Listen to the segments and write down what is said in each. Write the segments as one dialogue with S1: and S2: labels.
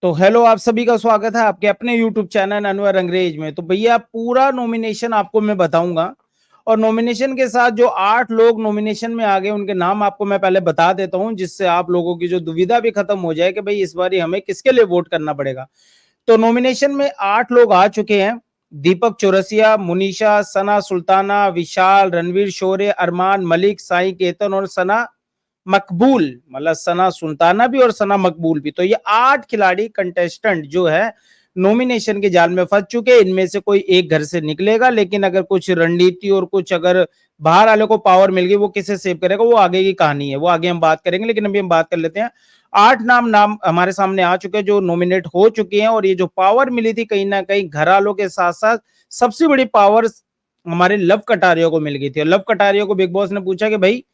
S1: तो हेलो, आप सभी का स्वागत है आपके अपने यूट्यूब चैनल अनवर अंग्रेज में। तो भैया पूरा नॉमिनेशन आपको मैं बताऊंगा और नॉमिनेशन के साथ जो 8 लोग नॉमिनेशन में आ गए उनके नाम आपको मैं पहले बता देता हूं, जिससे आप लोगों की जो दुविधा भी खत्म हो जाए कि भाई इस बार हमें किसके लिए वोट करना पड़ेगा। तो नॉमिनेशन में 8 लोग आ चुके हैं। दीपक चौरसिया, मुनीषा, सना सुल्ताना, विशाल, रणवीर शोरे, अरमान मलिक, साई केतन और सना मकबूल, मतलब सना सुल्ताना भी और सना मकबूल भी। तो ये 8 खिलाड़ी कंटेस्टेंट जो है नॉमिनेशन के जाल में फंस चुके हैं। इनमें से कोई एक घर से निकलेगा, लेकिन अगर कुछ रणनीति और कुछ अगर बाहर वाले को पावर मिल गई, वो किसे सेव करेगा वो आगे की कहानी है, वो आगे हम बात करेंगे। लेकिन अभी हम बात कर लेते हैं। 8 नाम हमारे सामने आ चुके हैं जो नॉमिनेट हो चुके हैं। और ये जो पावर मिली थी कहीं ना कहीं घर वालों के साथ साथ सबसे बड़ी पावर हमारे लव कटारिया को मिल गई थी। और लव कटारिया को बिग बॉस ने पूछा कि भाई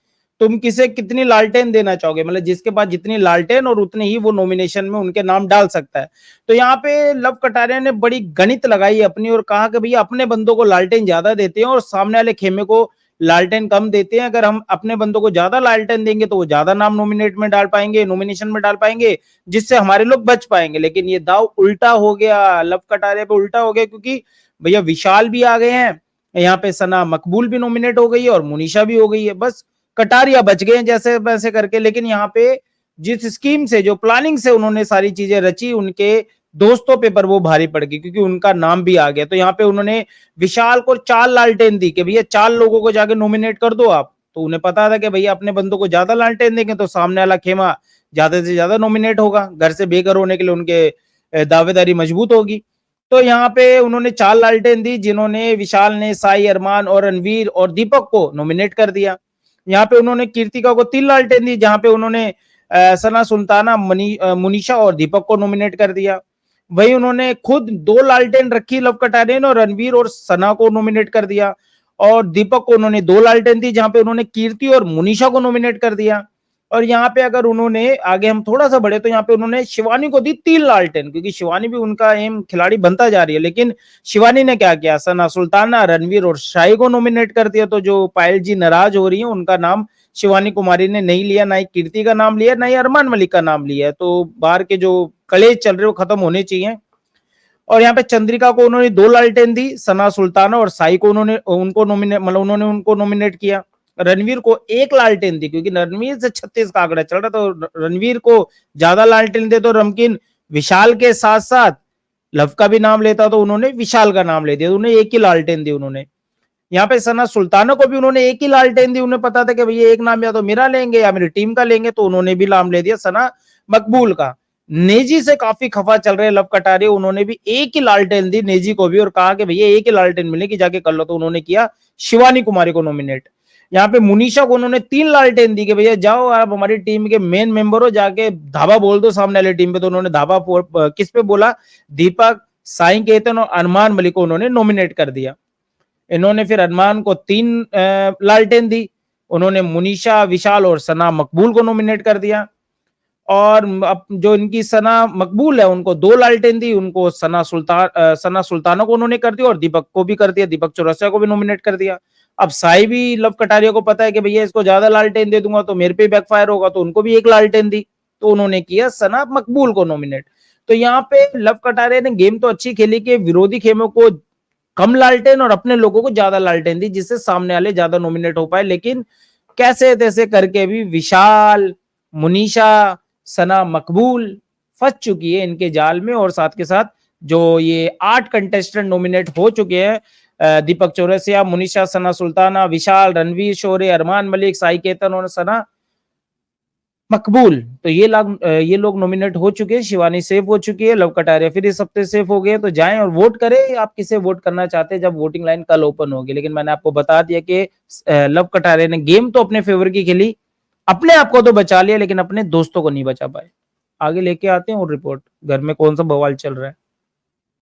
S1: तुम किसे कितनी लालटेन देना चाहोगे, मतलब जिसके पास जितनी लालटेन और उतनी ही वो नॉमिनेशन में उनके नाम डाल सकता है। तो यहाँ पे लव कटारिया ने बड़ी गणित लगाई अपनी और कहा कि भैया अपने बंदों को लालटेन ज्यादा देते हैं और सामने वाले खेमे को लालटेन कम देते हैं। अगर हम अपने बंदों को ज्यादा लालटेन देंगे तो वो ज्यादा नाम नॉमिनेट में डाल पाएंगे, नॉमिनेशन में डाल पाएंगे, जिससे हमारे लोग बच पाएंगे। लेकिन ये दाव उल्टा हो गया, लव कटारिया पे उल्टा हो गया, क्योंकि भैया विशाल भी आ गए हैं, यहाँ पे सना मकबूल भी नॉमिनेट हो गई है और मुनीषा भी हो गई है। बस कटारिया बच गए जैसे वैसे करके। लेकिन यहाँ पे जिस स्कीम से, जो प्लानिंग से उन्होंने सारी चीजें रची, उनके दोस्तों पे पर वो भारी पड़ गई, क्योंकि उनका नाम भी आ गया। तो यहाँ पे उन्होंने विशाल को 4 लालटेन दी कि भैया 4 लोगों को जाके नॉमिनेट कर दो आप। तो उन्हें पता था कि भैया अपने बंदों को ज्यादा लालटेन देंगे तो सामने वाला खेमा ज्यादा से ज्यादा नॉमिनेट होगा, घर से बेघर होने के लिए उनके दावेदारी मजबूत होगी। तो यहाँ पे उन्होंने 4 लालटेन दी, जिन्होंने विशाल ने साई, अरमान और रणवीर और दीपक को नॉमिनेट कर दिया। यहाँ पे उन्होंने कीर्तिका को 3 लालटेन दी, जहां पे उन्होंने सना सुल्ताना, मुनीषा और दीपक को नॉमिनेट कर दिया। वही उन्होंने खुद 2 लालटेन रखी लव कटारिया ने और रणवीर और सना को नॉमिनेट कर दिया। और दीपक को उन्होंने 2 लालटेन दी, जहां पे उन्होंने कीर्ति और मुनीषा को नॉमिनेट कर दिया। और यहाँ पे अगर उन्होंने आगे हम थोड़ा सा बढ़े तो यहाँ पे उन्होंने शिवानी को दी 3 लालटेन, क्योंकि शिवानी भी उनका एम खिलाड़ी बनता जा रही है। लेकिन शिवानी ने क्या किया, सना सुल्ताना, रणवीर और शाही को नॉमिनेट कर दिया। तो जो पायल जी नाराज हो रही है, उनका नाम शिवानी कुमारी ने नहीं लिया, ना ही कीर्ति का नाम लिया, ना ही अरमान मलिक का नाम लिया। तो बाहर के जो कलेश चल रहे वो खत्म होने चाहिए। और यहाँ पे चंद्रिका को उन्होंने 2 लालटेन दी, सना सुल्ताना और साई को उन्होंने उनको नॉमिनेट किया। रणवीर को 1 लालटेन दी, क्योंकि रणवीर से 36 का आंकड़ा चल रहा, तो रणवीर को ज्यादा लालटेन दे। तो रमकीन विशाल के साथ साथ लव का भी नाम लेता, तो उन्होंने विशाल का नाम ले दिया, तो उन्हें 1 ही लालटेन दी उन्होंने। यहाँ पे सना सुल्ताना को भी उन्होंने 1 ही लालटेन दी। उन्हें पता था कि भैया एक नाम या तो मेरा लेंगे या मेरी टीम का लेंगे, तो उन्होंने भी नाम ले दिया सना मकबूल का। नेजी से काफी खफा चल रहे लव कटारिया, उन्होंने भी 1 ही लालटेन दी नेजी को भी, और कहा कि भैया 1 ही लालटेन मिलेगी, जाके कर लो। तो उन्होंने किया शिवानी कुमारी को नॉमिनेट। यहाँ पे मुनीषा को उन्होंने 3 लालटेन दी कि भैया जाओ आप हमारी टीम के मेन मेंबर हो, जाके धाबा बोल दो सामने वाली टीम पे। तो उन्होंने धाबा किस पे बोला, दीपक, साई केतन और अरमान मलिक को उन्होंने नॉमिनेट कर दिया। इन्होंने फिर अरमान को 3 लालटेन दी, उन्होंने मुनीषा, विशाल और सना मकबूल को नॉमिनेट कर दिया। और अब जो इनकी सना मकबूल है उनको 2 लालटेन दी, उनको सना सुल्ताना को उन्होंने कर दिया और दीपक को भी कर दिया, दीपक चौरसिया को भी नॉमिनेट कर दिया। अब साई भी लव कटारिया को पता है कि भैया इसको ज्यादा लालटेन दे दूंगा तो मेरे पे बैकफायर होगा, तो उनको भी 1 लालटेन दी, तो उन्होंने किया सना मकबूल को नॉमिनेट। तो यहाँ पे लव कटारिया ने गेम तो अच्छी खेली कि विरोधी खेमों को कम लालटेन और अपने लोगों को ज्यादा लालटेन दी, जिससे सामने वाले ज्यादा नॉमिनेट हो पाए। लेकिन कैसे तैसे करके भी विशाल, मुनीषा, सना मकबूल फंस चुकी है इनके जाल में। और साथ के साथ जो ये 8 कंटेस्टेंट नॉमिनेट हो चुके हैं, दीपक चौरसिया, मुनीषा, सना सुल्ताना, विशाल, रणवीर शोरे, अरमान मलिक, साई केतन और सना मकबूल, तो ये लोग नॉमिनेट हो चुके हैं। शिवानी सेफ हो चुकी है, लव कटारिया फिर इस हफ्ते सेफ हो गए। तो जाएं और वोट करें, आप किसे वोट करना चाहते हैं जब वोटिंग लाइन कल ओपन होगी। लेकिन मैंने आपको बता दिया कि लव कटारिया ने गेम तो अपने फेवर की खेली, अपने आप को तो बचा लिया, लेकिन अपने दोस्तों को नहीं बचा पाए। आगे लेके आते हैं और रिपोर्ट घर में कौन सा बवाल चल रहा है।